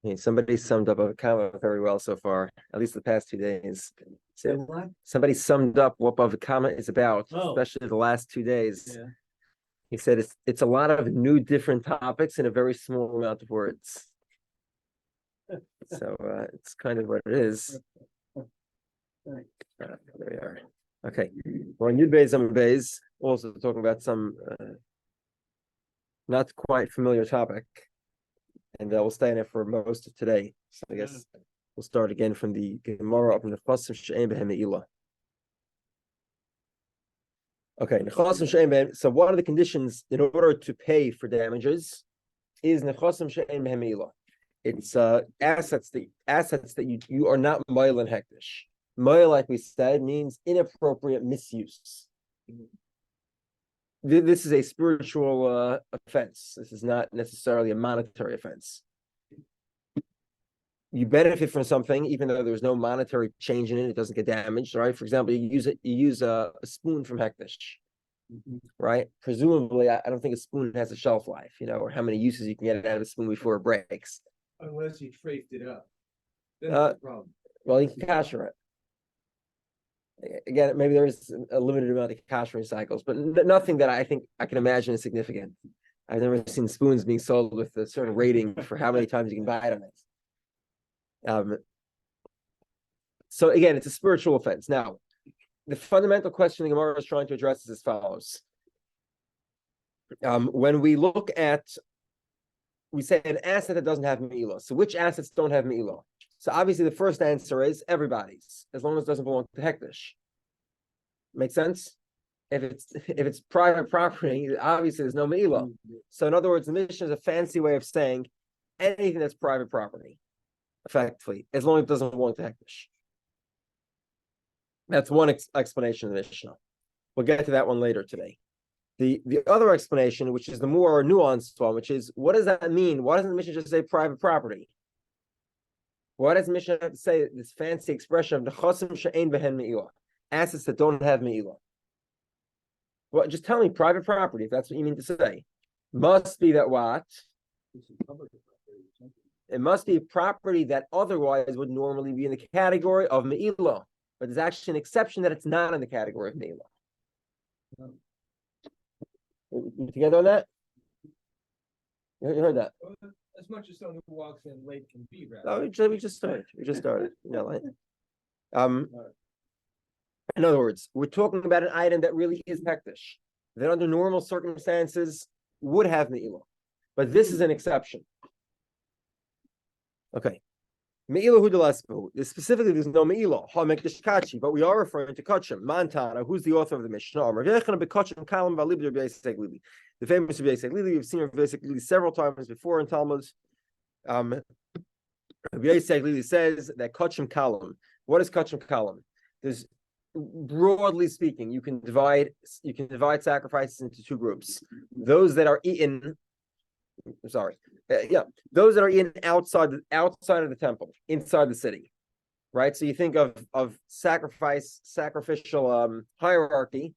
Okay, somebody summed up Bava Kamma very well so far, at least the past 2 days. So somebody summed up what Bava Kamma is about, especially the last 2 days. Yeah. He said it's a lot of new different topics in a very small amount of words. So it's kind of what it is. There we are. Okay. Well, in Yud Beis Amud Beis, also talking about some not quite familiar topic. And we'll stay in it for most of today. So I guess we'll start again from the Gemara up in the Nechasim She'ein Behem Me'ilah. Okay, Nechasim She'ein Behem. So one of the conditions in order to pay for damages is Nechasim She'ein Behem Me'ilah. It's assets that you are not moil and hektish. Moil, like we said, means inappropriate misuse. This is a spiritual offense. This is not necessarily a monetary offense. You benefit from something, even though there's no monetary change in it, it doesn't get damaged, right? For example, you use a spoon from Hektish, right? Presumably, I don't think a spoon has a shelf life, or how many uses you can get out of a spoon before it breaks. Unless you traced it up. That's the problem. Well, you can kasher it. Again, maybe there is a limited amount of kashering cycles, but nothing that I think I can imagine is significant. I've never seen spoons being sold with a certain rating for how many times you can buy it on it. So again, it's a spiritual offense. Now, the fundamental question the Gemara is trying to address is as follows. When we look at, we say an asset that doesn't have me'ilah. So which assets don't have me'ilah? So obviously the first answer is everybody's, as long as it doesn't belong to Hektish. Make sense? If it's private property, obviously there's no me'ilah. So in other words, the Mishnah is a fancy way of saying anything that's private property, effectively, as long as it doesn't belong to Hektish. That's one explanation of the Mishnah. We'll get to that one later today. The other explanation, which is the more nuanced one, which is, what does that mean? Why doesn't the Mishnah just say private property? Why does the Mishnah have to say this fancy expression of nechasim she'ein behem me'ilah, assets that don't have me'ilah? Well, just tell me private property, if that's what you mean to say. Must be that what? It must be property that otherwise would normally be in the category of me'ilah, but there's actually an exception that it's not in the category of me'ilah. You together on that? You heard that? As much as someone who walks in late can be, right? No, we just started. In other words, we're talking about an item that really is hektish, that under normal circumstances would have me'ilah, but this is an exception. Okay. Me'ilah hudalaspu. Specifically, there's no me'ilah. Ha mekdesh kachi, but we are referring to Kachim. Mantana, who's the author of the Mishnah? The famous Rabbi Yehudah. We've seen Rabbi Yehudah several times before in Talmud. Rabbi Yehudah says that Kachim Kalam. What is Kachim Kalam? There's, broadly speaking, you can divide sacrifices into two groups. Those that are eaten. Those that are eaten outside of the temple, inside the city, right? So you think of sacrificial hierarchy.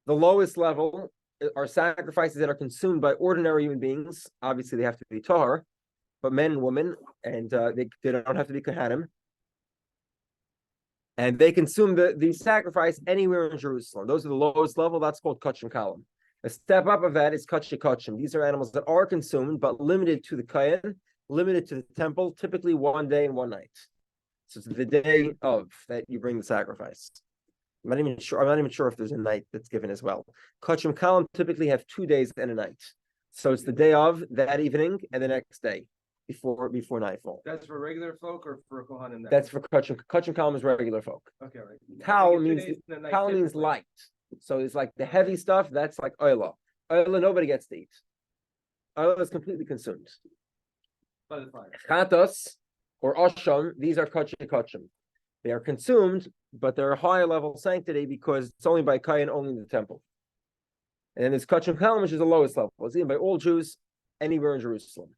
The lowest level are sacrifices that are consumed by ordinary human beings. Obviously, they have to be tahar, but men and women, and they don't have to be kohanim. And they consume the sacrifice anywhere in Jerusalem. Those are the lowest level. That's called kachim kalam. A step up of that is kachim. These are animals that are consumed, but limited to the kayan, limited to the temple, typically 1 day and 1 night. So it's the day of that you bring the sacrifice. I'm not even sure if there's a night that's given as well. Kachim kalam typically have 2 days and a night. So it's the day of, that evening, and the next day before nightfall. That's for regular folk or for kohanim? That's for kachim. Kachim kalam is regular folk. Okay, right. Kal means light. So it's like the heavy stuff, that's like oila. Oila, nobody gets to eat. Oila is completely consumed. By the fire. Chatos or asham, these are kachim. They are consumed, but they're a higher level sanctity because it's only by kayan, only in the temple. And then there's kachim kalam, which is the lowest level. It's eaten by all Jews anywhere in Jerusalem.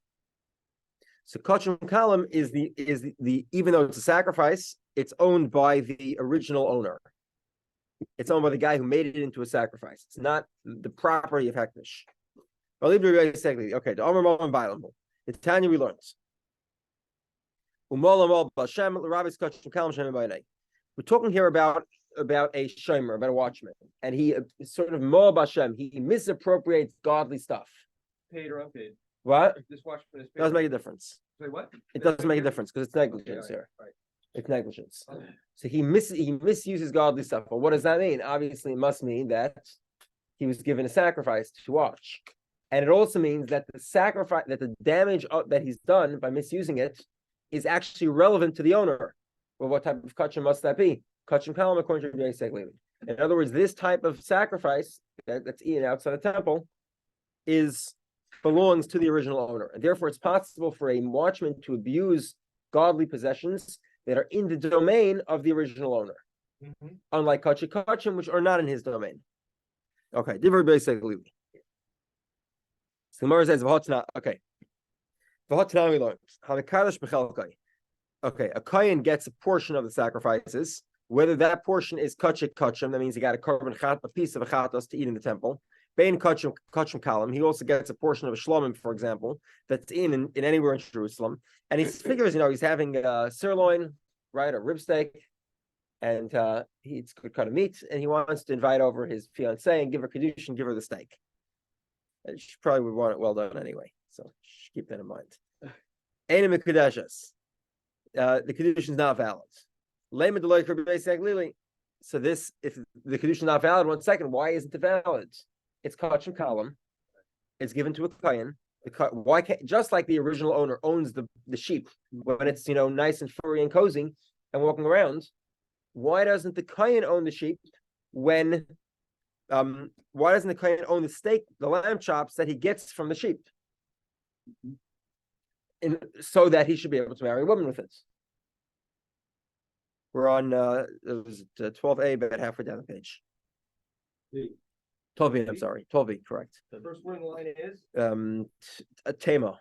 So kachim kalam is the even though it's a sacrifice, it's owned by the original owner. It's owned by the guy who made it into a sacrifice. It's not the property of Hektish. Okay, the Amar Malan Bailam. In Tanya we learned. We're talking here about a shomer, about a watchman, and he sort of Moab Hashem. He misappropriates godly stuff. Paid or unpaid? What? This watchman is paid. Doesn't make a difference. Wait, what? It doesn't make a difference because it's negligence here. Right. It's negligence. Okay. So he misuses godly stuff. Well, what does that mean? Obviously, it must mean that he was given a sacrifice to watch, and it also means that the sacrifice, that the damage that he's done by misusing it, is actually relevant to the owner. Well, what type of kachim must that be? Kachim kalam according to Rabbi Dovid Yehudah. In other words, this type of sacrifice that's eaten outside the temple belongs to the original owner, and therefore it's possible for a watchman to abuse godly possessions that are in the domain of the original owner, unlike kachim, which are not in his domain. Okay, different basically. So Gemara says, okay. Okay, a kohen gets a portion of the sacrifices, whether that portion is kachim, that means he got a piece of a chatos to eat in the temple. Bein kachim kalam, he also gets a portion of a shlomim, for example, that's in anywhere in Jerusalem, and he figures, he's having a sirloin, right, a rib steak, and he eats a good cut of meat, and he wants to invite over his fiancée and give her kedushin and give her the steak. And she probably would want it well done anyway, so keep that in mind. Einem kedushes, the kedushin is not valid. So this, if the kedushin is not valid, 1 second, why isn't it valid? It's kachim kalam. It's given to a kohen. Why can't, just like the original owner owns the sheep when it's nice and furry and cozy and walking around, why doesn't the kohen own the sheep when why doesn't the kohen own the steak, the lamb chops that he gets from the sheep, so that he should be able to marry a woman with it? We're on it was 12a, but halfway down the page. 12b, I'm sorry, 12b, correct. The first word in the line is tema.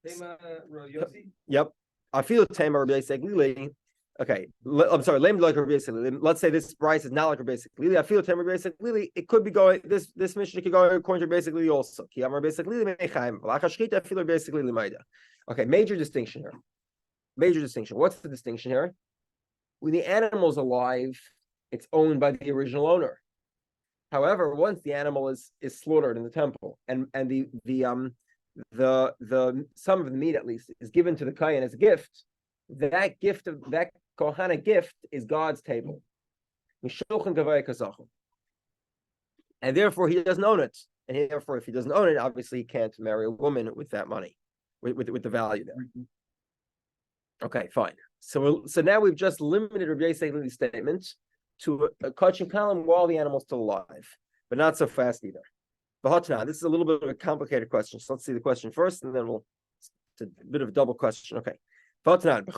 Tema Yossi. Yep. I feel tema Rabbi Yehudah. Okay, I'm sorry. Let's say this price is not like Rabbi Yehudah. I feel tema Rabbi Yehudah. It could be going. This mission could go according to Rabbi Yehudah also. Okay, major distinction here. Major distinction. What's the distinction here? When the animal's alive, it's owned by the original owner. However, once the animal is slaughtered in the temple, and the some of the meat at least is given to the kohen as a gift, that kohana gift is God's table, and therefore he doesn't own it. And therefore, if he doesn't own it, obviously he can't marry a woman with that money, with the value there. Okay, fine. So now we've just limited Rabbi Yehudah's statement to a kachim kalam while the animal's still alive, but not so fast either. But this is a little bit of a complicated question. So let's see the question first, and then it's a bit of a double question. Okay. Okay,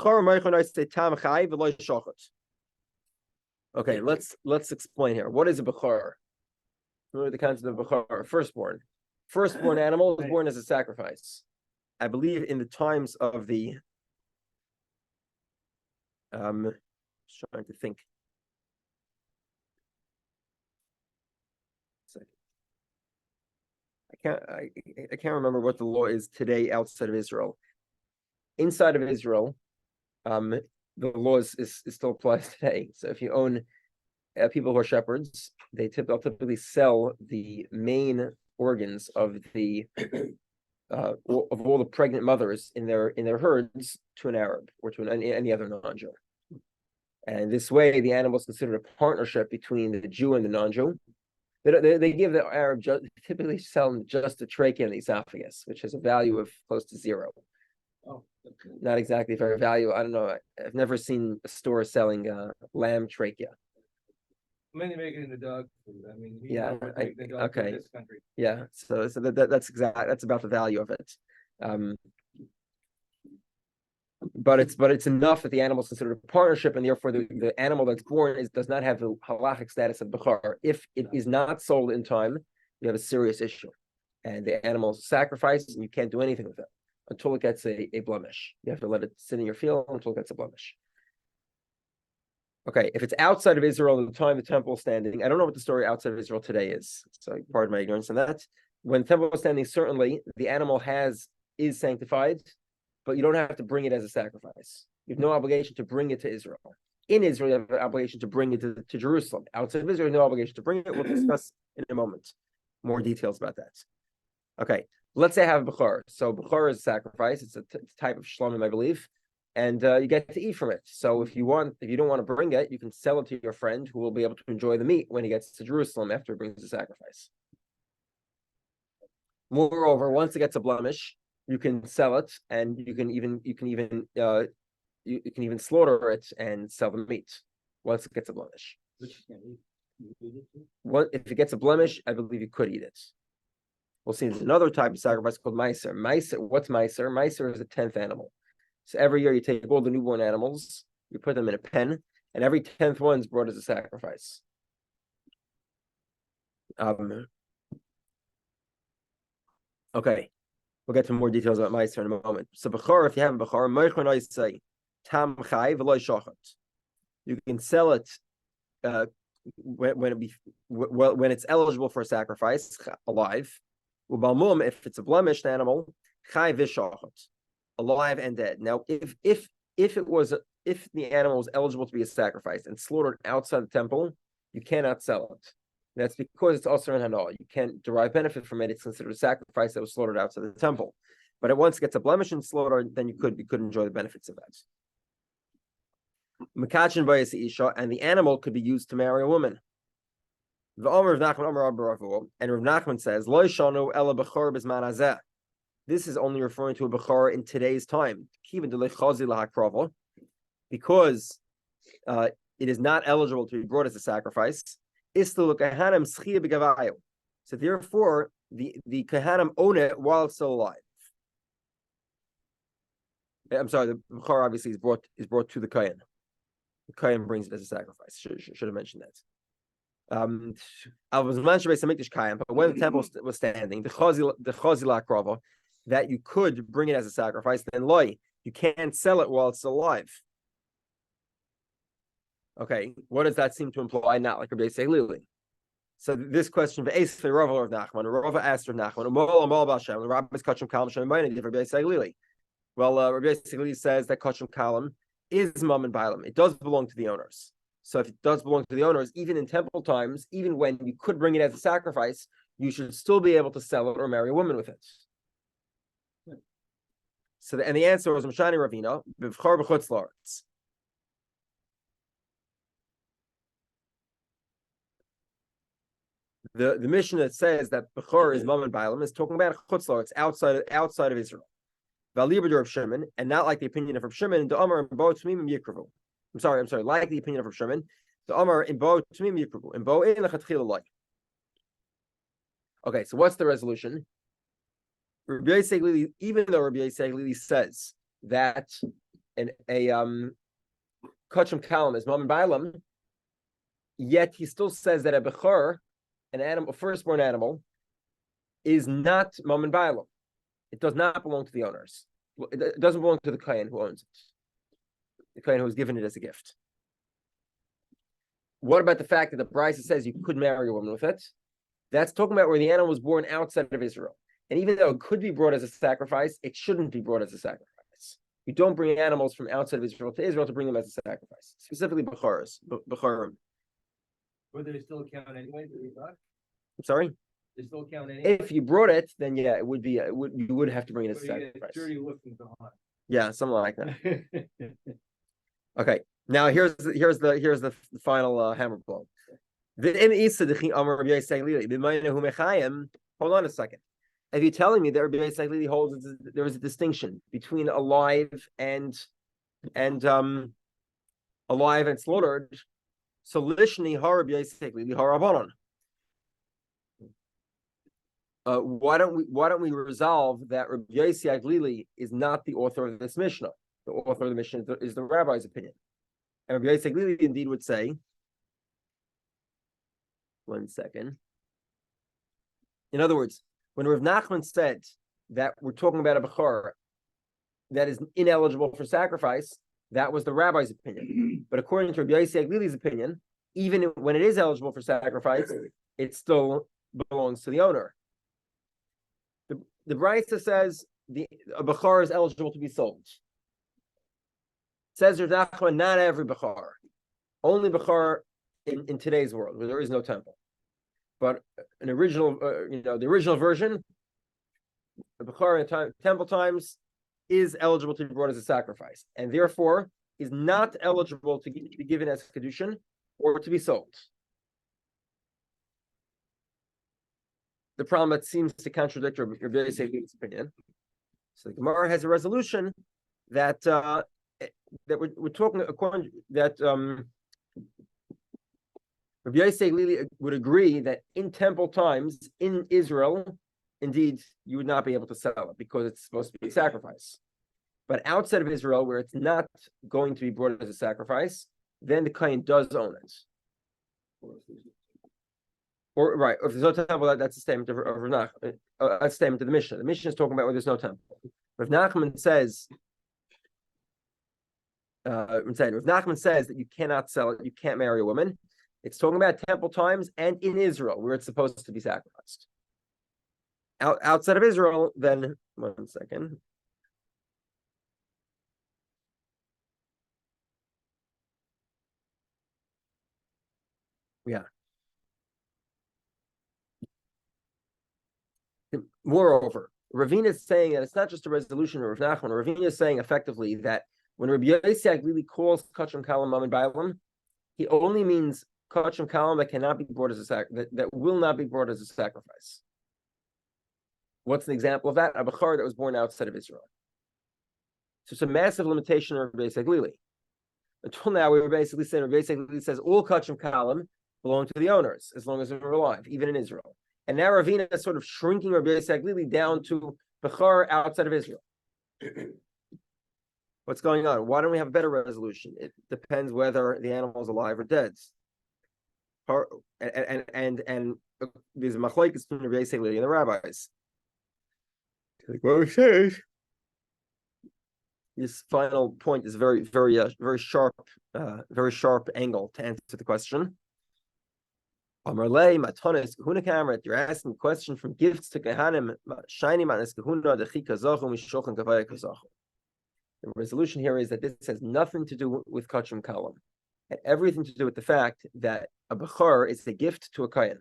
let's explain here. What is a bechor? What are the concept of bechor? Firstborn. Firstborn animal is born as a sacrifice. I believe in the times of the trying to think. I can't remember what the law is today outside of Israel. Inside of Israel, the law is still applies today. So if you own people who are shepherds, they'll typically sell the main organs of of all the pregnant mothers in their herds to an Arab or to any other non-Jew. And this way, the animal is considered a partnership between the Jew and the non-Jew. They give the Arab typically sell them just the trachea and the esophagus, which has a value of close to zero. Oh, okay. Not exactly very valuable. I don't know. I've never seen a store selling lamb trachea. Many make it in the dog food. I mean, okay. In this country. Yeah, so that's about the value of it. But it's enough that the animal is considered a partnership, and therefore the animal that's born does not have the halachic status of bechor. If it is not sold in time, you have a serious issue, and the animal is sacrificed, and you can't do anything with it until it gets a blemish. You have to let it sit in your field until it gets a blemish. Okay, if it's outside of Israel at the time the temple is standing, I don't know what the story outside of Israel today is, so pardon my ignorance on that. When the temple is standing, certainly the animal is sanctified, but you don't have to bring it as a sacrifice. you have no obligation to bring it to Israel. In Israel, you have an obligation to bring it to Jerusalem. Outside of Israel, you have no obligation to bring it. We'll discuss in a moment more details about that. Okay, let's say I have a Bechor. So Bechor is a sacrifice. It's a type of shlomim, I believe. And you get to eat from it. So if you don't want to bring it, you can sell it to your friend who will be able to enjoy the meat when he gets to Jerusalem after he brings the sacrifice. Moreover, once it gets a blemish, you can sell it, and you can even slaughter it and sell the meat once it gets a blemish. If it gets a blemish, I believe you could eat it. We'll see. There's another type of sacrifice called meiser. What's meiser? Meiser is a 10th animal. So every year you take all the newborn animals, you put them in a pen, and every 10th one is brought as a sacrifice. Okay, we'll get to more details about meiser in a moment. So bechor, if you have a bechor, moichon say tam chai v'loy shochet. You can sell it when it's eligible for a sacrifice alive. Ubalmum, if it's a blemished animal, chai v'shochet. Alive and dead. Now, if the animal is eligible to be a sacrifice and slaughtered outside the temple, you cannot sell it. That's because it's also in Hana. You can't derive benefit from it. It's considered a sacrifice that was slaughtered outside the temple. But it once gets a blemish and slaughter, then you could enjoy the benefits of that. Makachin bayis isha, and the animal could be used to marry a woman. The Omer of Nachman and Rav Nachman says, Lo shanu ela bechor b'zman hazeh. This is only referring to a bechor in today's time, because it is not eligible to be brought as a sacrifice. So therefore, the Kohanim own it while it's still alive. I'm sorry, the bechor obviously is brought to the Kohen. The Kohen brings it as a sacrifice. Should have mentioned that. But when the temple was standing, the chazila krava, that you could bring it as a sacrifice, then you can't sell it while it's still alive. Okay, what does that seem to imply? Not like Rabbi Lili. So this question, Rava asked Rav Nachman, well, Rabbi Lili says that Kachim Kalam is Mum and Bailam. It does belong to the owners. So if it does belong to the owners, even in temple times, even when you could bring it as a sacrifice, you should still be able to sell it or marry a woman with it. So, and the answer was Mashani Ravina, B'vchar b'chutz la'aretz. The mission that says that Bechor is Mum and Bailam is talking about chutz la'aretz, outside of Israel. V'alibur Rav Shimon, and not like the opinion of Rav Shimon, the Amar and Bo Tumim Yikravu. I'm sorry, like the opinion of Rav Shimon, the Amar in Bo Tumim Yikravu, in Bo in lechatchila loy. Okay, so what's the resolution? Even though Rabbi Yisrael says that a kachim kalam is mom and bailam, yet he still says that a bechor, a firstborn animal, is not mom and bailam. It does not belong to the owners. It doesn't belong to the kohen who owns it. The kohen who was given it as a gift. What about the fact that the Brisa says you could marry a woman with it? That's talking about where the animal was born outside of Israel. And even though it could be brought as a sacrifice, it shouldn't be brought as a sacrifice. You don't bring animals from outside of Israel to Israel to bring them as a sacrifice, specifically Bechorim. Would they still count anyway? I'm sorry? They still count anyway? If you brought it, then yeah, it would be. You would have to bring it as a sacrifice. Yeah, something like that. Okay, now here's the final hammer blow. Hold on a second. If you're telling me that Rabbi Yisrael holds there is a distinction between alive and slaughtered, so lishni har Rabbi Yisrael har Rabbanon. Why don't we resolve that Rabbi Yisrael is not the author of this Mishnah? The author of the Mishnah is the rabbi's opinion, and Rabbi Yisrael indeed would say. 1 second. In other words, when Rav Nachman said that we're talking about a bechor that is ineligible for sacrifice, that was the rabbi's opinion. But according to Rabbi Yisrael's opinion, even when it is eligible for sacrifice, it still belongs to the owner. The Brisa says a bechor is eligible to be sold. Says Rav Nachman, not every Bechar, only Bechar in today's world where there is no temple. But an original, the original version, the Bechar in temple times is eligible to be brought as a sacrifice, and therefore is not eligible to be given as kedushin or to be sold. The problem that seems to contradict Rabbi Yehudah's opinion. So the Gemara has a resolution that we're talking according that Rabbi Yehudah would agree that in temple times in Israel, indeed, you would not be able to sell it because it's supposed to be a sacrifice. But outside of Israel, where it's not going to be brought as a sacrifice, then the kohen does own it. Or right, if there's no temple, that's a statement of Rav Nachman. A statement of the Mishnah. The Mishnah is talking about where there's no temple. Rav Nachman says, Rav Nachman says that you cannot sell it, you can't marry a woman. It's talking about temple times and in Israel, where it's supposed to be sacrificed. Outside of Israel, then 1 second. Yeah. Moreover, Ravina is saying that it's not just a resolution of Rav Nachman. Ravina is saying effectively that when Rabbi Yosef really calls Kachim Kalam Mammon Bailam, he only means Kachim Kalam that cannot be brought as a that will not be brought as a sacrifice. What's an example of that? A Bechar that was born outside of Israel. So it's a massive limitation of Rabbi Yosef Lili. Until now, we were basically saying Rabbi Yosef Lili says all Kachim Kalam belong to the owners as long as they're alive, even in Israel. And now Ravina is sort of shrinking Rabbi Yosef Lili down to Bechar outside of Israel. What's going on? Why don't we have a better resolution? It depends whether the animal is alive or dead. And there's a machlokes between Rabbi Yosef Lili and the rabbis. What we say, this final point is very sharp angle to answer the question. You're asking a question from gifts to Kehanim. The resolution here is that this has nothing to do with Kachim Kalam, and everything to do with the fact that a Bechar is a gift to a Kohen,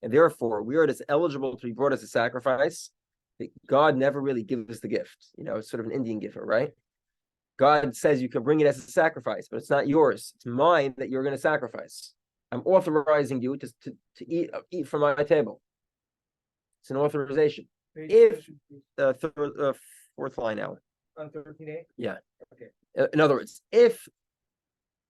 and therefore we are eligible to be brought as a sacrifice. God never really gives the gift, it's sort of an Indian giver, right? God says you can bring it as a sacrifice, but it's not yours. It's mine that you're going to sacrifice. I'm authorizing you to eat from my table. It's an authorization. If fourth line out. On 13A? Yeah. Okay. In other words, if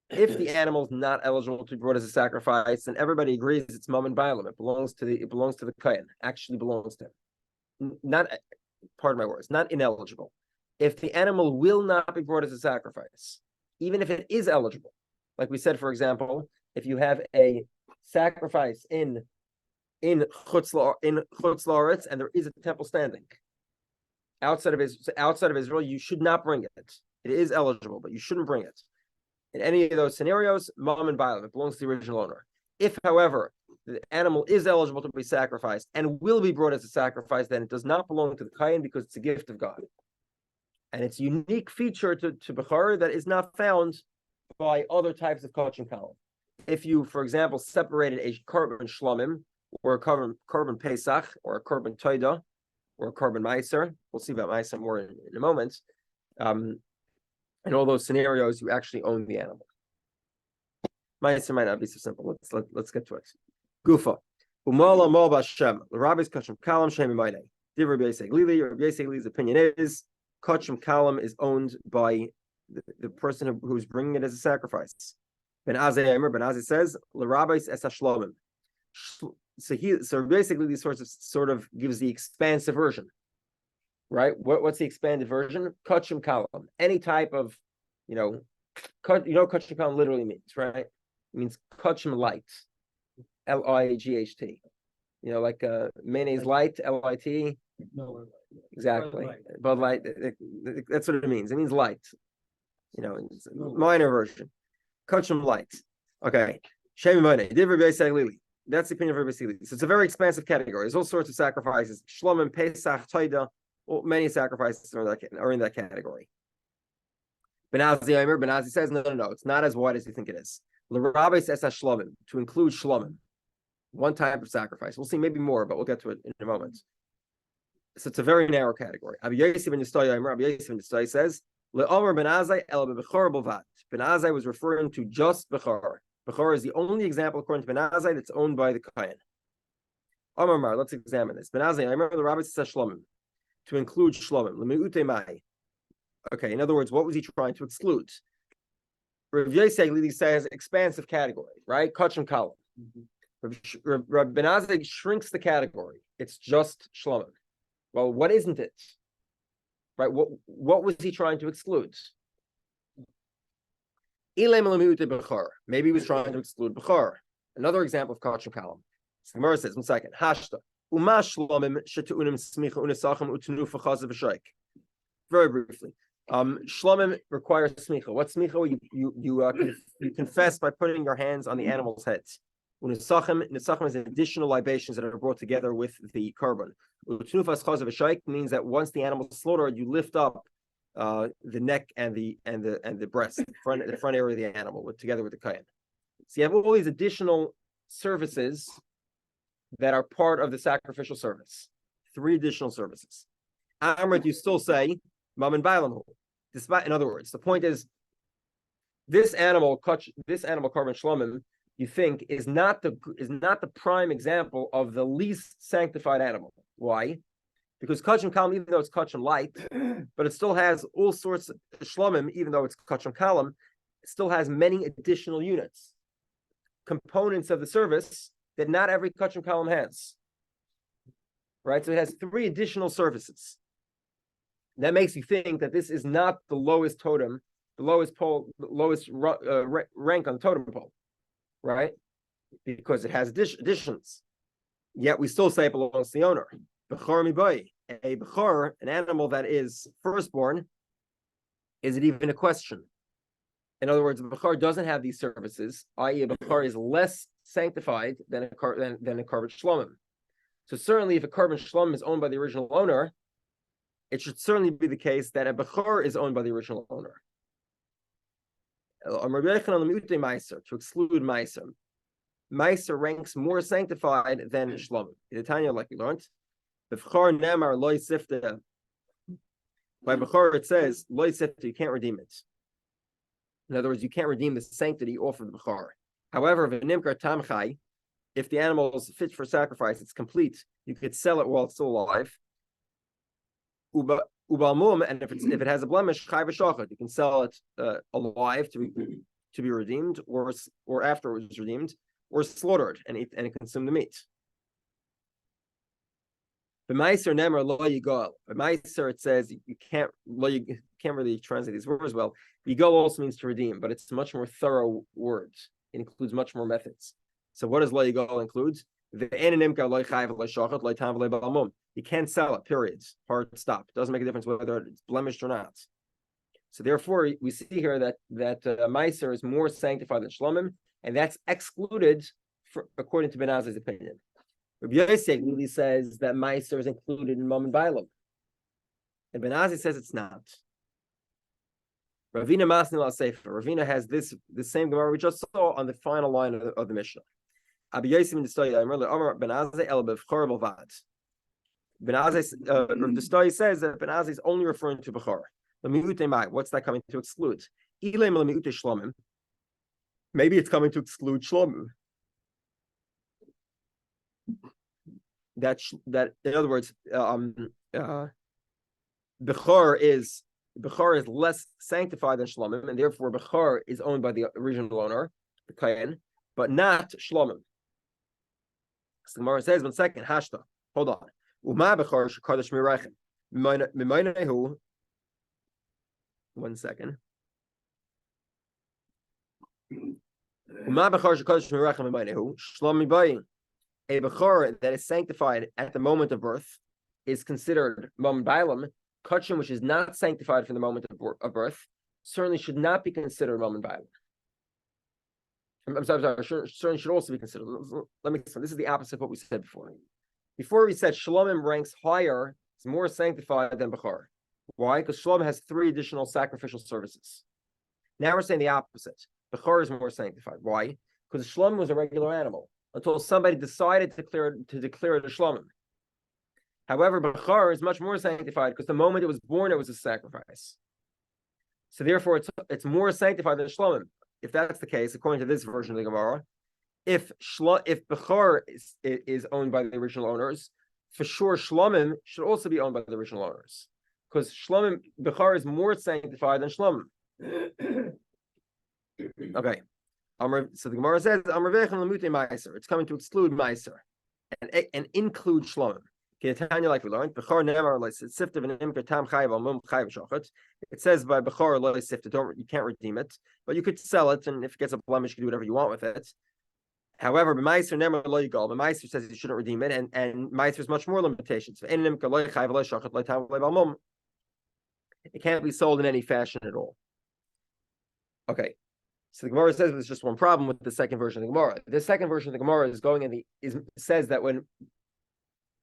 the animal's not eligible to be brought as a sacrifice, then everybody agrees it's mum and bailam. It belongs to the kohen. Actually belongs to him. Not, pardon my words, not ineligible. If the animal will not be brought as a sacrifice, even if it is eligible, like we said, for example, if you have a sacrifice in Chutz La'aretz and there is a temple standing outside of Israel, you should not bring it. It is eligible, but you shouldn't bring it. In any of those scenarios, mom and bailam, it belongs to the original owner. If, however, the animal is eligible to be sacrificed and will be brought as a sacrifice, then it does not belong to the kohen because it's a gift of God. And it's a unique feature to Bechar that is not found by other types of Kachim Kalam. If you, for example, separated a korban shlomim, or a korban pesach, or a korban toida, or a korban meiser, we'll see about meiser more in a moment. In all those scenarios, you actually own the animal. Meiser might not be so simple. Let's get to it. Gufa. Umala mal b'Hashem. The rabbis Kachim Kalam Shem Imayne. Div Rabbi Yosef Lili. Rabbi Yosef Lili's opinion is Kachim Kalam is owned by the person who's bringing it as a sacrifice. Ben Azai says, "L'rabbis es hashlomim." So basically, these sort of gives the expansive version, right? What's the expanded version? Kachim Kalam. Any type of, Kachim Kalam literally means, right? It means Kachim light, Light. Like mayonnaise light, Lit. No. Exactly. Bud Light. That's what it means. It means light. It's a minor version. Kachim light. Okay. Shem Imayne. Div Rabbi Yosef Lili. That's the opinion of Rabbi Yosef Lili. So it's a very expansive category. There's all sorts of sacrifices. Shlomim, Pesach, Toida. Many sacrifices are in that category. Benazi says, no, it's not as wide as you think it is. L'Rabbi says shlomim, to include shlomim, one type of sacrifice. We'll see maybe more, but we'll get to it in a moment. So it's a very narrow category. Rabbi Yosef says, Le'omer Benazai el b'bechor b'vad. Benazai was referring to just bechor. Bechor is the only example according to Benazai that's owned by the Kohen. Amar Mar, let's examine this. Benazai, I remember the Rabbi says shlomim, to include shlomim. L'me'ute mai. Okay, in other words, what was he trying to exclude? Rav Yosef says expansive category, right? Kachim column. Rav Benazai shrinks the category. It's just shlomim. Well, what isn't it? Right? What was he trying to exclude? Maybe he was trying to exclude Bechor. Another example of Kachim column. The Gemara says, 1 second. Hashta. Very briefly. Shlomim requires smicha. What smicha? You confess by putting your hands on the animal's heads. Nesachim is additional libations that are brought together with the korban. Utnufas chazav v'shaik means that once the animal is slaughtered, you lift up the neck and the breast, the front area of the animal, together with the kayan. So you have all these additional services that are part of the sacrificial service. 3 additional services. Amrit, you still say Mammon Bailam. Despite, in other words, the point is this animal korban shlomim, you think is not the prime example of the least sanctified animal. Why? Because kachim kalam, even though it's kachim light, but it still has all sorts of shlomim, even though it's kachim kalam, it still has many additional units, components of the service that not every kachim kalam has. Right? So it has 3 additional services. That makes you think that this is not the lowest totem, the lowest rank on the totem pole, right? Because it has additions. Yet we still say it belongs to the owner. Bechor mibai, a bechor, an animal that is firstborn, is it even a question? In other words, a bechor doesn't have these services, i.e., a bechor is less sanctified than a korban shlomim. So certainly, if a korban shlomim is owned by the original owner, it should certainly be the case that a bechor is owned by the original owner. To exclude meiser. Meiser ranks more sanctified than shlomim. In the Tanya, like we learned, bechor nemar loy sifta. By bechor it says loy sifta, you can't redeem it. In other words, you can't redeem the sanctity off of the bechor. However, if the animal is fit for sacrifice, it's complete, you could sell it while it's still alive. And if it has a blemish, you can sell it alive to be redeemed, or after it was redeemed, or slaughtered and consume the meat. B'maiser nemer lo yigal. B'maiser it says you can't really translate these words well. Yigal also means to redeem, but it's a much more thorough word. It includes much more methods. So what does lo yigal include? You can't sell it, period. Hard stop. It doesn't make a difference whether it's blemished or not. So therefore, we see here that Meiser is more sanctified than Shlomim, and that's excluded according to Benazai's opinion. Rabbi Yosef really says that Meiser is included in Mammon Bailam. And Benazai says it's not. Ravina Masnil al-Sefer. Ravina has the same Gemara we just saw on the final line of the Mishnah. Rabbi Yosef in the story, I remember Benazai el b'chor b'vad. The story says that Benazai is only referring to Bechor. What's that coming to exclude? Maybe it's coming to exclude Shlomim. That in other words, Bechor is less sanctified than Shlomim, and therefore Bechor is owned by the original owner, the Kohen, but not Shlomim. So the Gemara says, 1 second, Hashta, hold on. Uma bechor shekadosh mirachem. Mimaynehu. 1 second. Uma bechor shekadosh mirachem mimaynehu. Shlom mibayim. A bechor that is sanctified at the moment of birth is considered mammon bailam. Kachim, which is not sanctified from the moment of birth, certainly should not be considered mammon bailam. I'm sorry, certainly should also be considered. Let me explain. This is the opposite of what we said before. Before we said Shlomim ranks higher, it's more sanctified than Bechor. Why? Because Shlomim has 3 additional sacrificial services. Now we're saying the opposite. Bechor is more sanctified. Why? Because Shlomim was a regular animal until somebody decided to declare it a Shlomim. However, Bechor is much more sanctified because the moment it was born, it was a sacrifice. So therefore, it's more sanctified than Shlomim. If that's the case, according to this version of the Gemara, if Bechor is owned by the original owners, for sure Shlomim should also be owned by the original owners, because Bechor is more sanctified than Shlomim. Okay, so the Gemara says it's coming to exclude Meiser and include Shlomim. Like we learned, it says by Bechor you can't redeem it, but you could sell it, and if it gets a blemish, you can do whatever you want with it. However, Meiser never loygal. The Meiser says you shouldn't redeem it, and Meiser is much more limitations. It can't be sold in any fashion at all. Okay, so the Gemara says there's just one problem with the second version of the Gemara. The second version of the Gemara says that when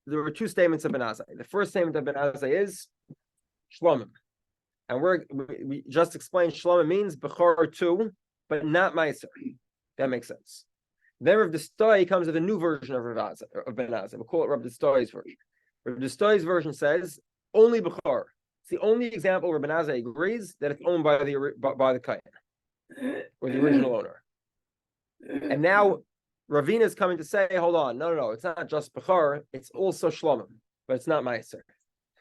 there were two statements of Ben Azai. The first statement of Ben Azai is Shlomim, and we just explained Shlomim means Bechor too, but not Meiser. That makes sense. Then Rav Distoi comes with a new version of Ben Azai. We'll call it Rav Distoi's version. Rav Distoi's version says only Bechor. It's the only example where Ben Azai agrees that it's owned by the Kayan or the original owner. And now Ravina is coming to say, hold on, no, it's not just Bechor, it's also Shlomim, but it's not Meiser.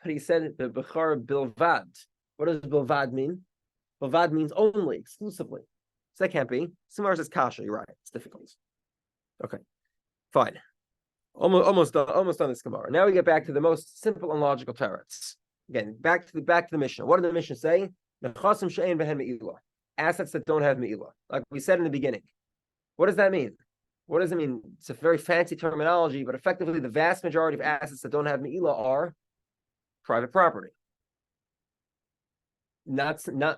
But he said the Bechor Bilvad. What does Bilvad mean? Bilvad means only, exclusively. So that can't be. Samar says Kasha, you're right, it's difficult. Okay, fine. Almost done this Gemara. Now we get back to the most simple and logical teretz. Again, back to the Mishnah. What did the Mishnah say? Assets that don't have me'ilah. Like we said in the beginning. What does that mean? What does it mean? It's a very fancy terminology, but effectively the vast majority of assets that don't have me'ilah are private property. So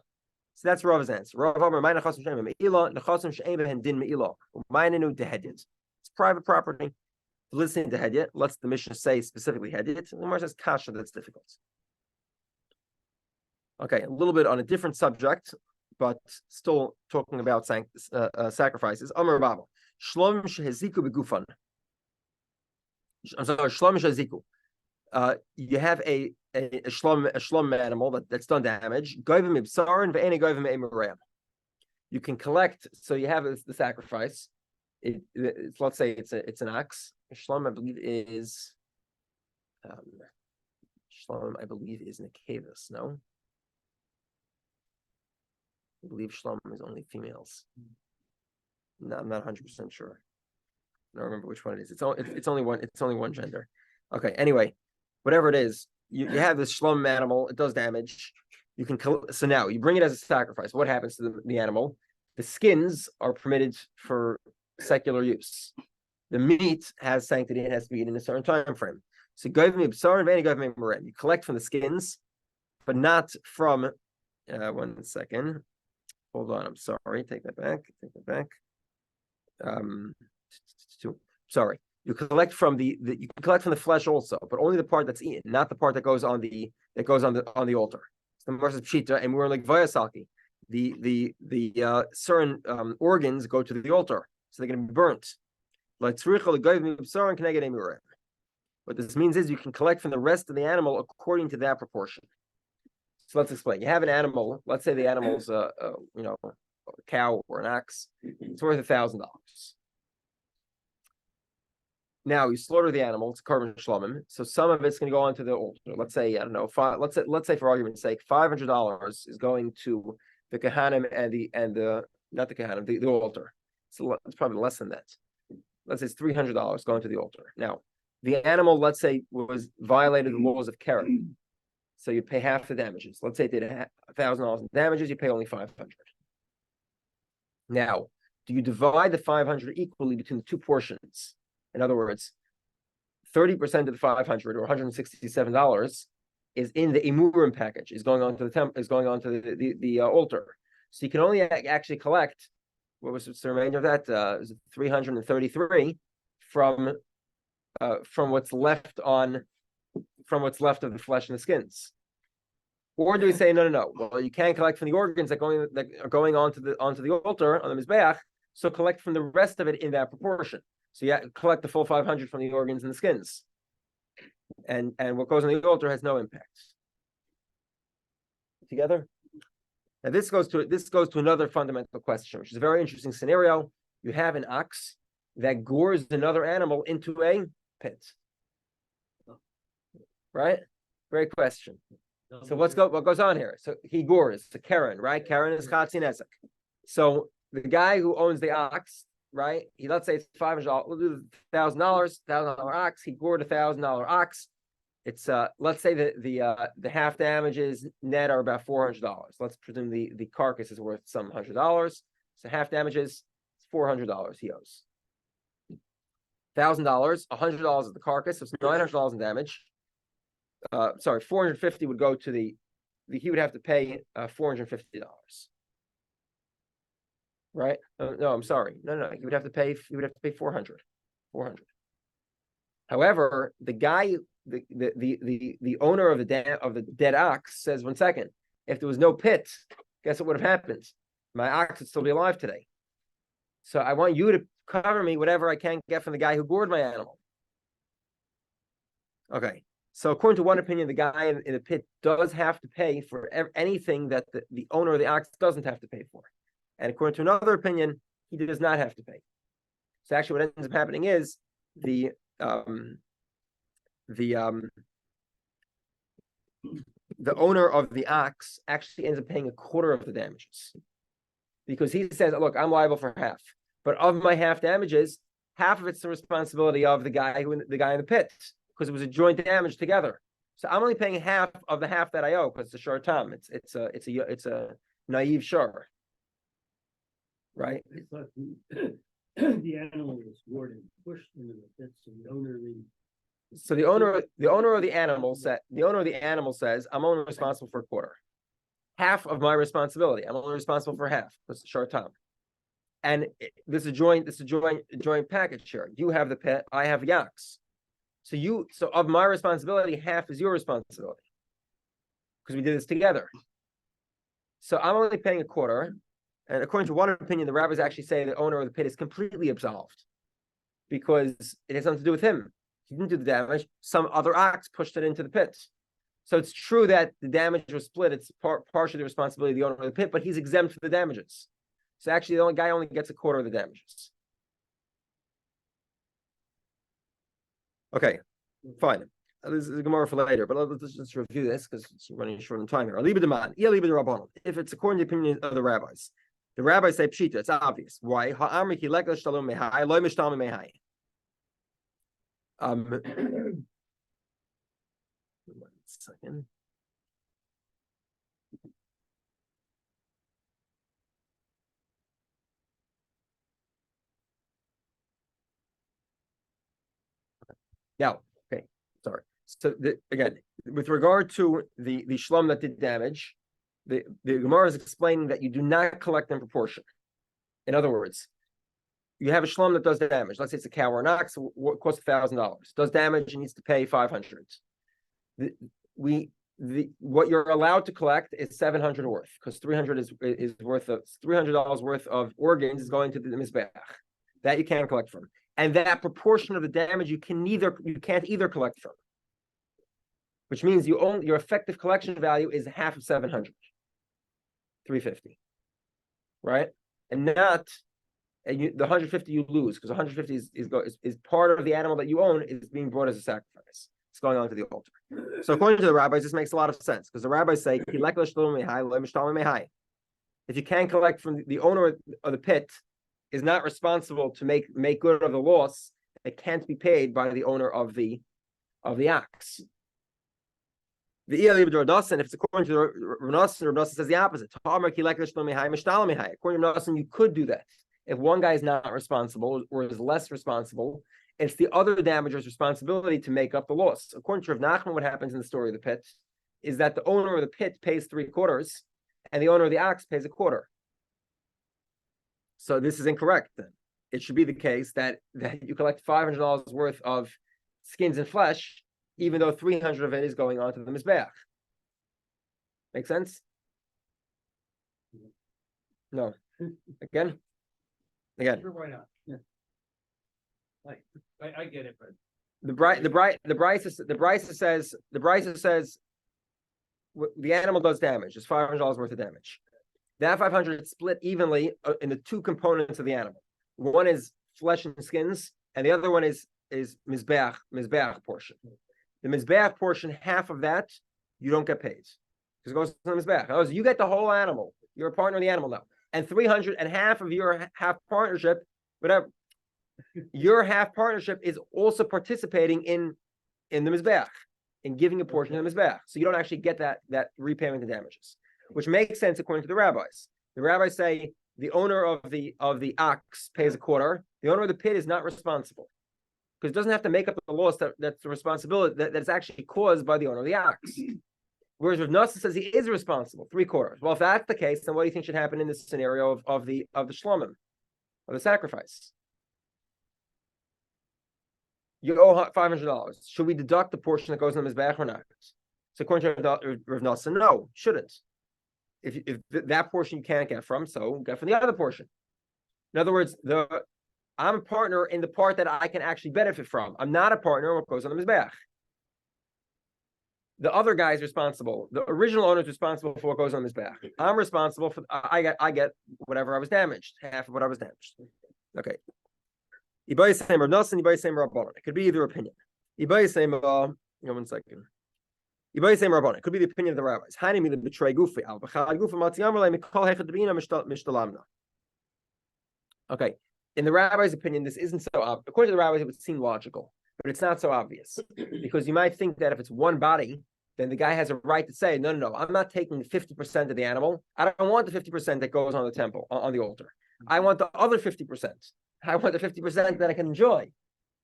that's Rav's answer. Rav Amar, "My nechasim she'ein me'ilah, nechasim she'ein behen din me'ilah. Ma'inenu dehedyet." It's private property. Listening to hedyet, let's the Mishnah say specifically hedyet. The Gemara says kasha, that's difficult. Okay, a little bit on a different subject, but still talking about sacrifices. Amar Baba. Shlom sheheziku begufan. I'm sorry, shlom sheheziku. You have a shlom animal that's done damage. Goyvim ibsarin ve'ene goyvim e'meram. You can collect. So you have the sacrifice. Let's say it's an ox. Shlom, I believe, is Nekavis. No, I believe Shlom is only females. No, I'm not 100% sure. I don't remember which one it is. It's only one. It's only one gender. Okay. Anyway, whatever it is, you have this shlom animal. It does damage. You can so now you bring it as a sacrifice. What happens to the animal? The skins are permitted for secular use. The meat has sanctity and has to be eaten in a certain time frame. So you collect from the skins, but not from. 1 second. Hold on. I'm sorry. Take that back. Sorry. You collect from you can collect from the flesh also, but only the part that's eaten, not the part that goes on the altar. So the Marsh's Pshita, and we're like Vayasalki. The certain organs go to the altar, so they're going to be burnt. What this means is you can collect from the rest of the animal according to that proportion. So let's explain. You have an animal. Let's say the animal's a cow or an ox. It's worth $1,000. Now you slaughter the animal. It's carbon shlomim. So some of it's going to go onto the altar. Let's say let's say for argument's sake, $500 is going to the kahanim and the not the kahanim, the altar. So it's probably less than that. Let's say it's $300 going to the altar. Now the animal, let's say, violated the laws of Keren. So you pay half the damages. Let's say it did $1,000 in damages, you pay only $500. Now, do you divide the $500 equally between the two portions? In other words, 30% of the $500 or $167 is in the imurim package, is going on to the altar. So you can only actually collect what was the remainder of that? Is it 333 from what's left of the flesh and the skins. Or do we say no? Well, you can't collect from the organs that are going onto the altar on the mizbeach. So collect from the rest of it in that proportion. So you collect the full 500 from the organs and the skins, and what goes on the altar has no impact. Together. Now this goes to another fundamental question, which is a very interesting scenario. You have an ox that gores another animal into a pit. Right? Great question. So what goes on here? So he gores the Karen, right? Karen is Chatzi Nezek. So the guy who owns the ox, right? Let's say it's $500. We'll do $1,000 ox. He gored $1,000 ox. It's let's say that the half damages net are about $400. Let's presume the carcass is worth some $100. So half damages, $400 he owes. $1,000, $100 of the carcass, so it's $900 in damage. Sorry, 450 would go to he would have to pay $450. Right? No, I'm sorry. No. He would have to pay 400. However, the guy, the owner of the dead ox says, 1 second, if there was no pit, guess what would have happened? My ox would still be alive today. So I want you to cover me whatever I can get from the guy who gored my animal. Okay. So according to one opinion, the guy in the pit does have to pay for anything that the owner of the ox doesn't have to pay for. And according to another opinion, he does not have to pay. So actually what ends up happening is the owner of the ox actually ends up paying a quarter of the damages. Because he says, look, I'm liable for half. But of my half damages, half of it's the responsibility of the guy in the pit, because it was a joint damage together. So I'm only paying half of the half that I owe because it's a shor tam. It's a naive shor. Right? I thought the animal was gored and pushed into the pit, so the owner of the animal says, I'm only responsible for a quarter. Half of my responsibility. I'm only responsible for half. That's the shor tam. And this is a joint package here. You have the pit, I have the ox. So of my responsibility, half is your responsibility. Because we did this together. So I'm only paying a quarter. And according to one opinion, the rabbis actually say the owner of the pit is completely absolved. Because it has nothing to do with him. He didn't do the damage. Some other ox pushed it into the pit. So it's true that the damage was split. It's partially the responsibility of the owner of the pit, but he's exempt from the damages. So actually, the guy only gets a quarter of the damages. Okay, fine. This is a Gemara for later, but let's just review this because it's running short on time here. If it's according to the opinion of the rabbis say pshita, it's obvious. Why? One second. Yeah. Okay. Sorry. So again, with regard to the shlum that did damage, the Gemara is explaining that you do not collect in proportion. In other words, you have a shlum that does damage. Let's say it's a cow or an ox, costs $1,000. Does damage and needs to pay 500. What you're allowed to collect is 700 worth, because 300 is worth of $300 worth of organs is going to the mizbeach. That you can collect from. And that proportion of the damage you can't either collect from, which means your effective collection value is half of 700, 350, right? And not the 150 you lose, because 150 is part of the animal that you own is being brought as a sacrifice. It's going on to the altar. So according to the rabbis, this makes a lot of sense, because the rabbis say if you can't collect from the owner of the pit, is not responsible to make good of the loss, it can't be paid by the owner of the ox. And if it's according to Rav Nosson says the opposite. According to Rav Nosson, you could do that. If one guy is not responsible or is less responsible, it's the other damager's responsibility to make up the loss. According to Rav Nachman, what happens in the story of the pit is that the owner of the pit pays 3/4 and the owner of the ox pays 1/4. So this is incorrect then. It should be the case that you collect $500 worth of skins and flesh, even though 300 of it is going on to the mizbeach. Make sense? No. Again? Sure, why not? Yeah. I get it, but The Brisa says the animal does damage. It's $500 worth of damage. That 500 is split evenly in the two components of the animal. One is flesh and skins, and the other one is mizbeach portion. The mizbeach portion, half of that, you don't get paid because it goes to the mizbeach. In other words, you get the whole animal. You're a partner in the animal now, and 300 and half of your half partnership, whatever. Your half partnership is also participating in the mizbeach, in giving a portion of the mizbeach. So you don't actually get that repayment of damages, which makes sense according to the rabbis. The rabbis say the owner of the ox pays a quarter. The owner of the pit is not responsible because it doesn't have to make up the loss that's the responsibility that's actually caused by the owner of the ox. Whereas Rav Nosson says he is responsible, 3/4. Well, if that's the case, then what do you think should happen in this scenario of the shlomim, of the sacrifice? You owe $500. Should we deduct the portion that goes in the mizbeach or not? So according to Rav Nosson, no, shouldn't. If that portion you can't get from, so get from the other portion. In other words, I'm a partner in the part that I can actually benefit from. I'm not a partner in what goes on the mizbeach. The other guy is responsible. The original owner is responsible for what goes on the mizbeach. I'm responsible for. I get whatever I was damaged, half of what I was damaged. Okay. It could be either opinion. One second. It could be the opinion of the rabbis. Okay. In the rabbi's opinion, this isn't so obvious. According to the rabbis, it would seem logical, but it's not so obvious. Because you might think that if it's one body, then the guy has a right to say, no, I'm not taking 50% of the animal. I don't want the 50% that goes on the temple, on the altar. I want the other 50%. I want the 50% that I can enjoy.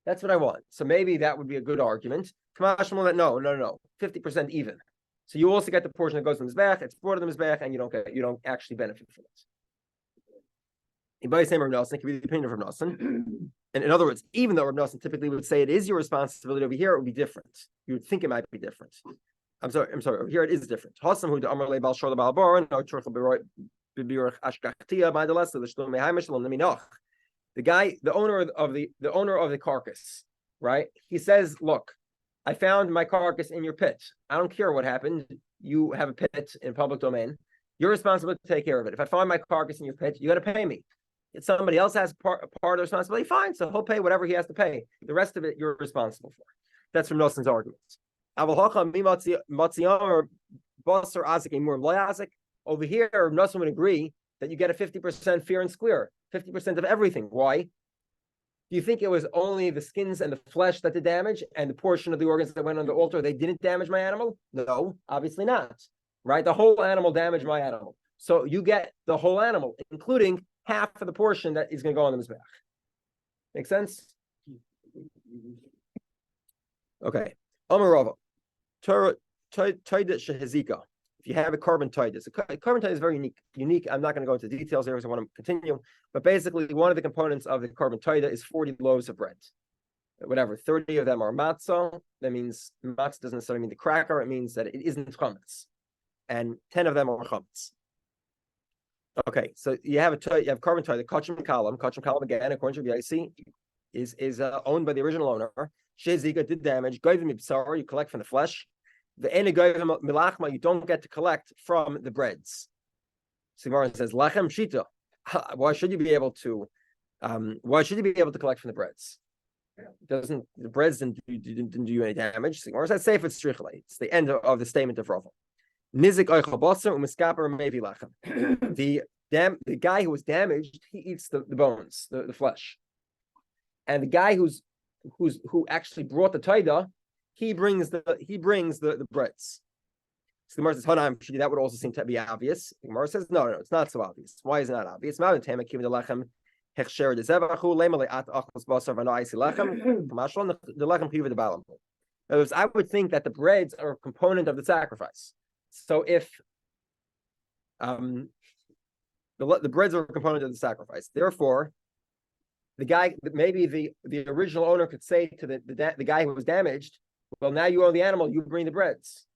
That's what I want. So maybe that would be a good argument. No, 50% even. So you also get the portion that goes to the mizbeach. It's brought to the mizbeach, and you don't actually benefit from it. Anybody saying Rav Nosson, it could be the opinion of Rav Nosson. And in other words, even though Rav Nosson typically would say it is your responsibility, over here it would be different. You would think it might be different. I'm sorry. Over here it is different. The guy, the owner of the carcass, right? He says, "Look, I found my carcass in your pit. I don't care what happened. You have a pit in public domain. You're responsible to take care of it. If I find my carcass in your pit, you got to pay me. If somebody else has part of the responsibility, fine. So he'll pay whatever he has to pay. The rest of it, you're responsible for." That's from Nosson's argument. Over here, Nosson would agree that you get a 50% fair and square, 50% of everything. Why? Do you think it was only the skins and the flesh that did damage, and the portion of the organs that went on the altar, they didn't damage my animal? No, obviously not. Right? The whole animal damaged my animal. So you get the whole animal, including half of the portion that is going to go on the mizbeach. Make sense? Okay. Amarava. If you have a carbon tidus, a carbon tidus is very unique. I'm not going to go into details here because I want to continue. But basically, one of the components of the carbon tidus is 40 loaves of bread. Whatever, 30 of them are matzah. That means matzah doesn't necessarily mean the cracker. It means that it isn't chametz. And 10 of them are chametz. Okay, so you have carbon tidus, kachim column again, according to Yaisi, is owned by the original owner. Sheziga did damage. Goyim ibsar, you collect from the flesh. The enigoyim milachma, you don't get to collect from the breads. Sigmar says lachem shita. Why should you be able to? Why should you be able to collect from the breads? The breads didn't do you any damage? Sigmar says safe it's strichle. It's the end of the statement of Rava. Nizik oichal basar umiskaper mevi lachem. The guy who was damaged, he eats the bones, the flesh, and the guy who actually brought the taida, he brings the breads. So the Gemara says, that would also seem to be obvious. The Gemara says, no, it's not so obvious. Why is it not obvious? I would think that the breads are a component of the sacrifice. So if the breads are a component of the sacrifice, therefore, the guy, maybe the original owner could say to the guy who was damaged, well, now you own the animal, you bring the breads.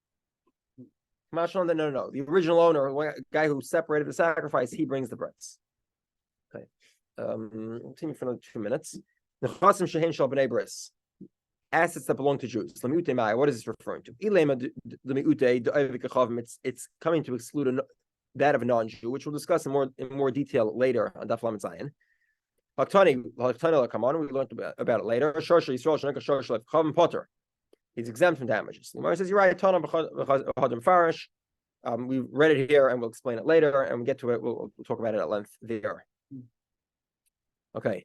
No. The original owner, guy who separated the sacrifice, he brings the bricks. Okay. Continue for another 2 minutes. Nechasim shehin shel bnei bris. Assets that belong to Jews. What is this referring to? It's coming to exclude that of a non-Jew, which we'll discuss in more detail later on Daf Lamed Zayin. We learned about it later. He's exempt from damages. The Gemara says you're right. We read it here, and we'll explain it later. And we get to it. We'll talk about it at length there. Okay.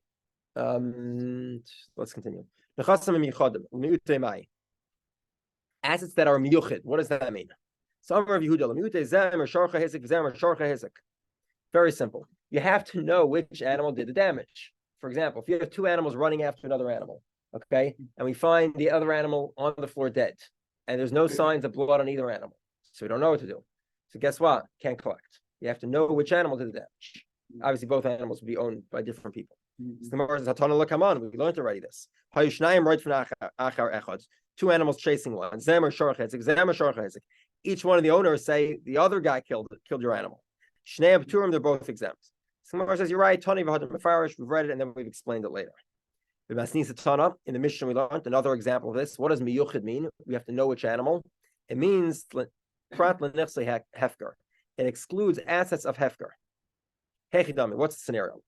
Let's continue. Assets that are miyuchid. What does that mean? Very simple. You have to know which animal did the damage. For example, if you have two animals running after another animal, okay, and we find the other animal on the floor dead, and there's no signs of blood on either animal, so we don't know what to do. So guess what? Can't collect. You have to know which animal did the damage. Obviously, both animals will be owned by different people. So the Gemara says, we learned already this. Two animals chasing one. Each one of the owners say the other guy killed your animal. They're both exempt. So the Gemara says, you're right. We've read it and then we've explained it later. In the Mishnah we learned another example of this. What does miyuchid mean? We have to know which animal. It means hefker. It excludes assets of hefker. What's the scenario?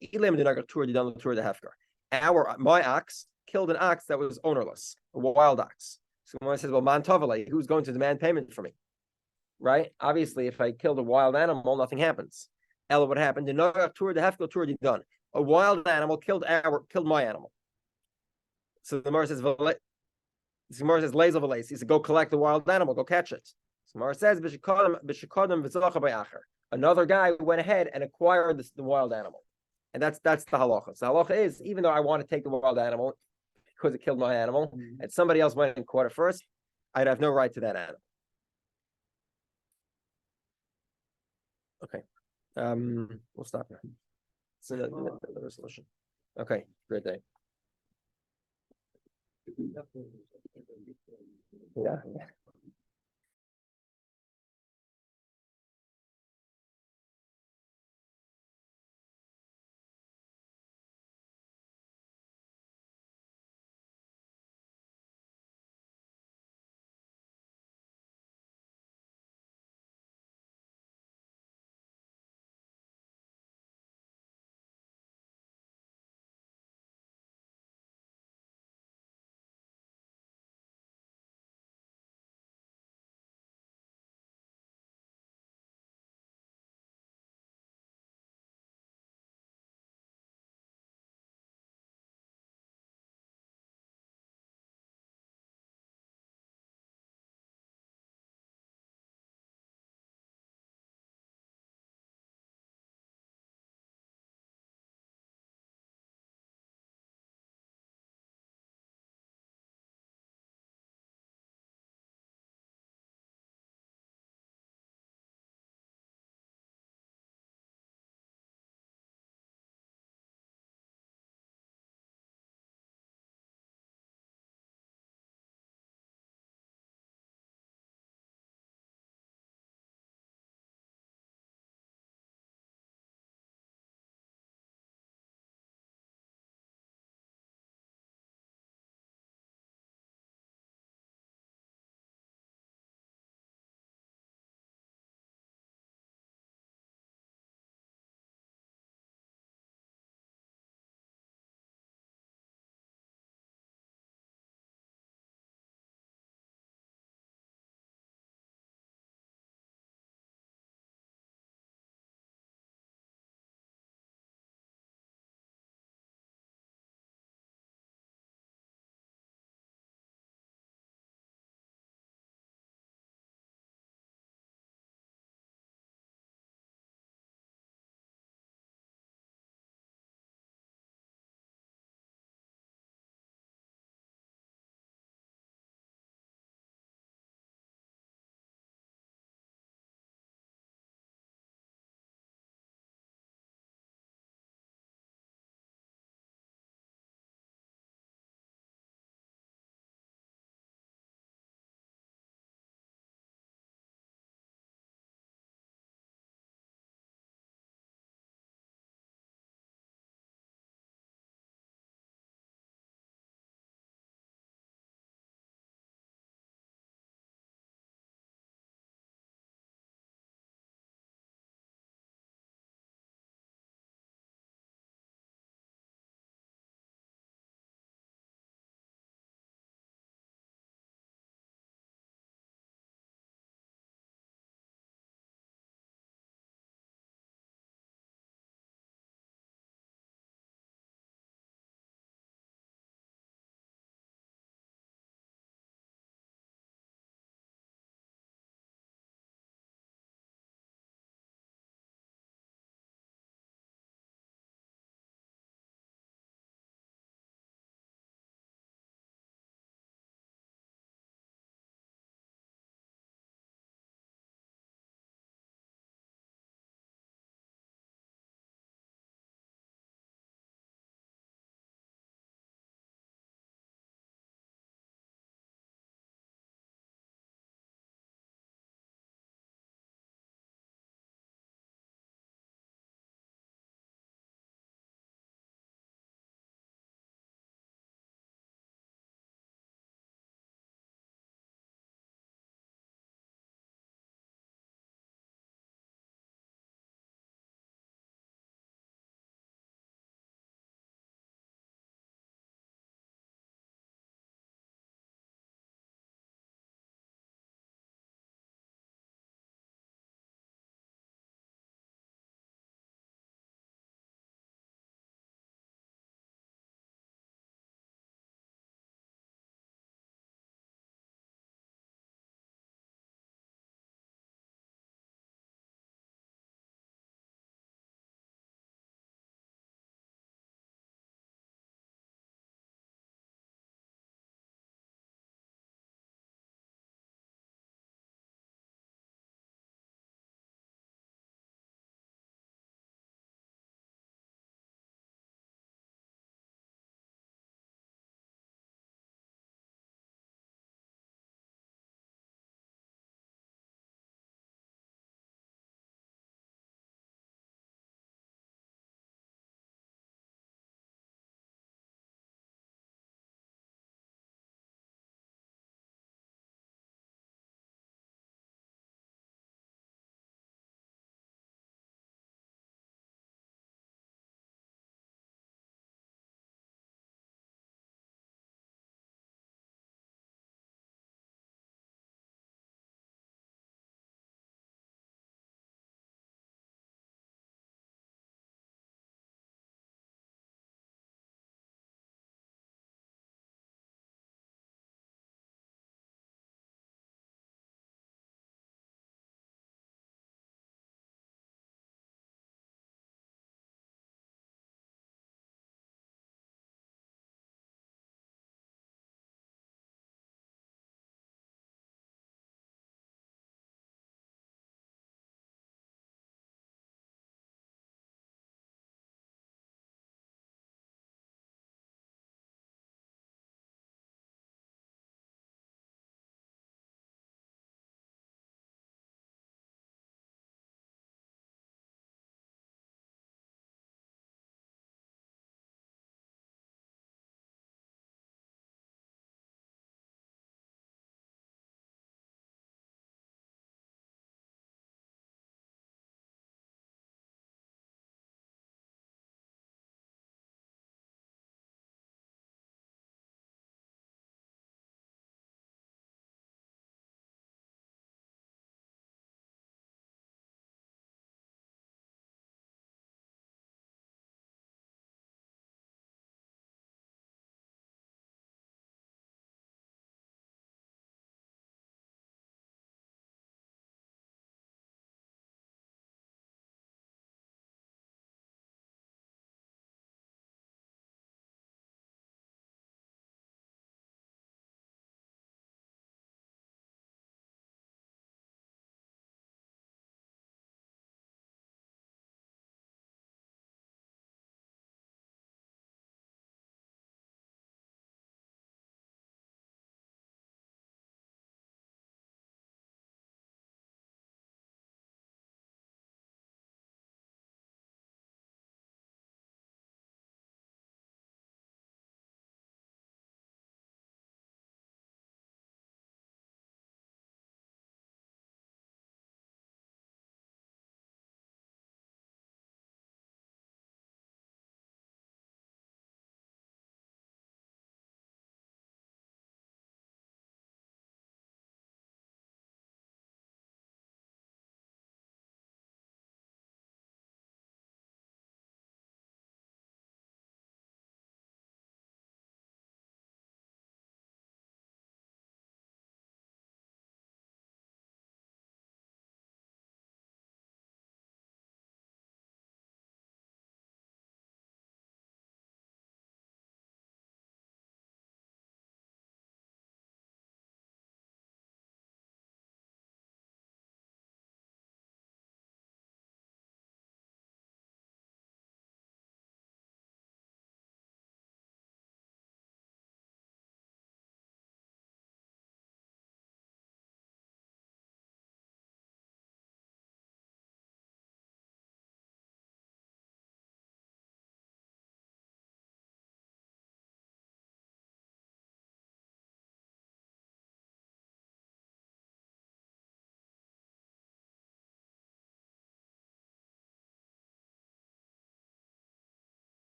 My ox killed an ox that was ownerless, a wild ox. So someone says, well, man tavale, who's going to demand payment for me? Right? Obviously, if I killed a wild animal, nothing happens. Ella, what happened? A wild animal killed my animal. So the Gemara says, he said, go collect the wild animal, go catch it. So the Gemara says, another guy went ahead and acquired the wild animal. And that's the halacha. So the halacha is, even though I want to take the wild animal because it killed my animal, and somebody else went and caught it first, I'd have no right to that animal. Okay. We'll stop here. It's another solution. Okay, great day. Yeah.